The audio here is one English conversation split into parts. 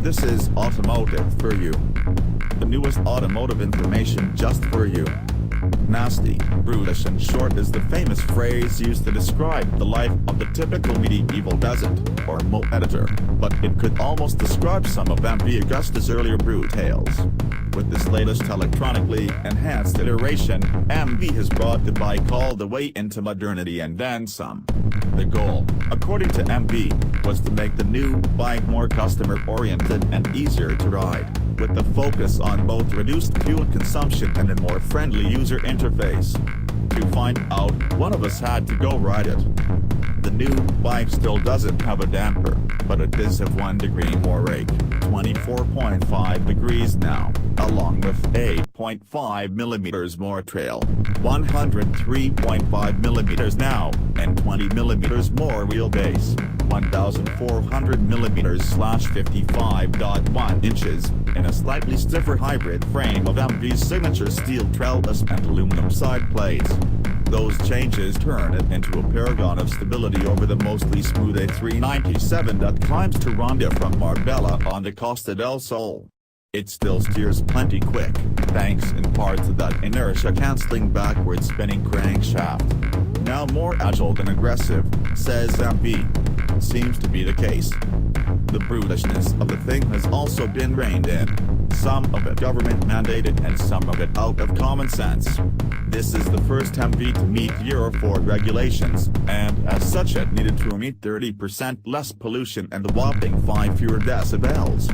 This is automotive for you. The newest automotive information just for you. Nasty, brutish and short is the famous phrase used to describe the life of the typical medieval peasant, or mo editor, but it could almost describe some of MV Agusta's earlier brew tales. With this latest electronically enhanced iteration, MV has brought the bike all the way into modernity and then some. The goal, according to MV, was to make the new bike more customer-oriented and easier to ride, with the focus on both reduced fuel consumption and a more friendly user interface. To find out, one of us had to go ride it. The new bike still doesn't have a damper, but it does have 1 degree more rake, 24.5 degrees now, along with 8.5 millimeters more trail, 103.5 millimeters now, and 20 millimeters more wheelbase, 1,400 millimeters / 55.1 inches, in a slightly stiffer hybrid frame of MV's signature steel trellis and aluminum side plates. Those changes turn it into a paragon of stability over the mostly smooth A397 that climbs to Ronda from Marbella on the Costa del Sol. It still steers plenty quick, thanks in part to that inertia-canceling backward spinning crankshaft. Now more agile than aggressive, says MV. Seems to be the case. The brutishness of the thing has also been reined in. Some of it government mandated and some of it out of common sense. This is the first MV to meet Euro 4 regulations, and as such it needed to emit 30% less pollution and a whopping 5 fewer decibels.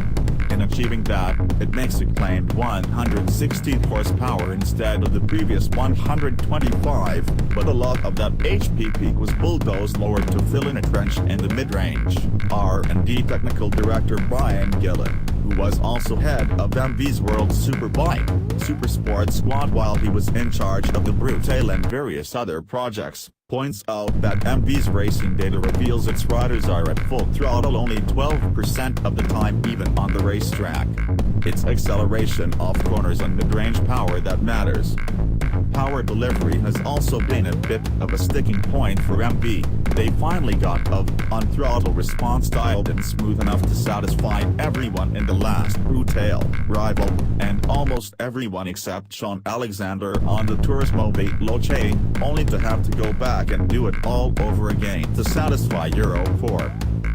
In achieving that, it makes a claimed 116 horsepower instead of the previous 125, but a lot of that HP peak was bulldozed lower to fill in a trench in the mid-range. R&D Technical Director Brian Gillen, who was also head of MV's World Superbike, Supersport Squad while he was in charge of the Brutale and various other projects, points out that MV's racing data reveals its riders are at full throttle only 12% of the time even on the racetrack. It's acceleration off corners and mid-range power that matters. Power delivery has also been a bit of a sticking point for MV. They finally got on-throttle response dialed in smooth enough to satisfy everyone in the last Brutale rival, and almost everyone except Sean Alexander on the Turismo Veloce, only to have to go back and do it all over again to satisfy Euro 4.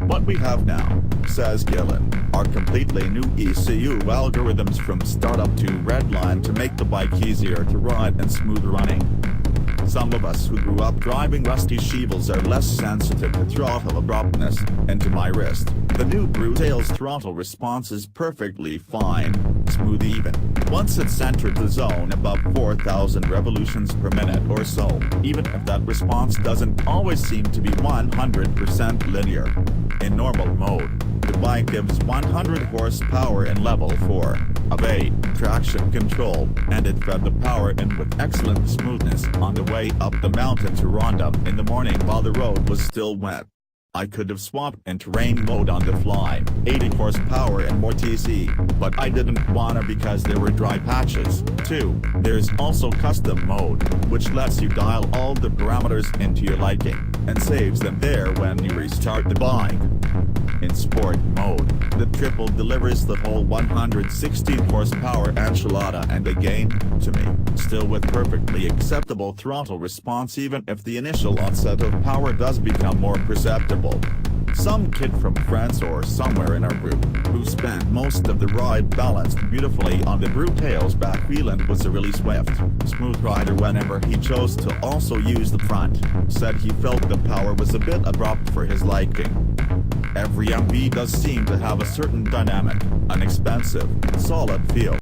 What we have now, says Gillen, are completely new ECU algorithms from startup to redline to make the bike easier to ride and smooth running. Some of us who grew up driving rusty Chevelles are less sensitive to throttle abruptness, and to my wrist, the new Brutale's throttle response is perfectly fine, smooth even, once it's entered the zone above 4,000 revolutions per minute or so, even if that response doesn't always seem to be 100% linear. In normal mode, the bike gives 100 horsepower in level 4 of 8 traction control, and it fed the power in with excellent smoothness on the way up the mountain to Ronda in the morning while the road was still wet. I could have swapped into rain mode on the fly, 80 horsepower and more TC, but I didn't wanna because there were dry patches. 2. There's also custom mode, which lets you dial all the parameters into your liking, and saves them there when you restart the bike. In sport mode, the triple delivers the whole 116 horsepower enchilada and again, to me, still with perfectly acceptable throttle response even if the initial onset of power does become more perceptible. Some kid from France or somewhere in our group, who spent most of the ride balanced beautifully on the Brutale's back wheel and was a really swift, smooth rider whenever he chose to also use the front, said he felt the power was a bit abrupt for his liking. Every MV does seem to have a certain dynamic, inexpensive, solid feel.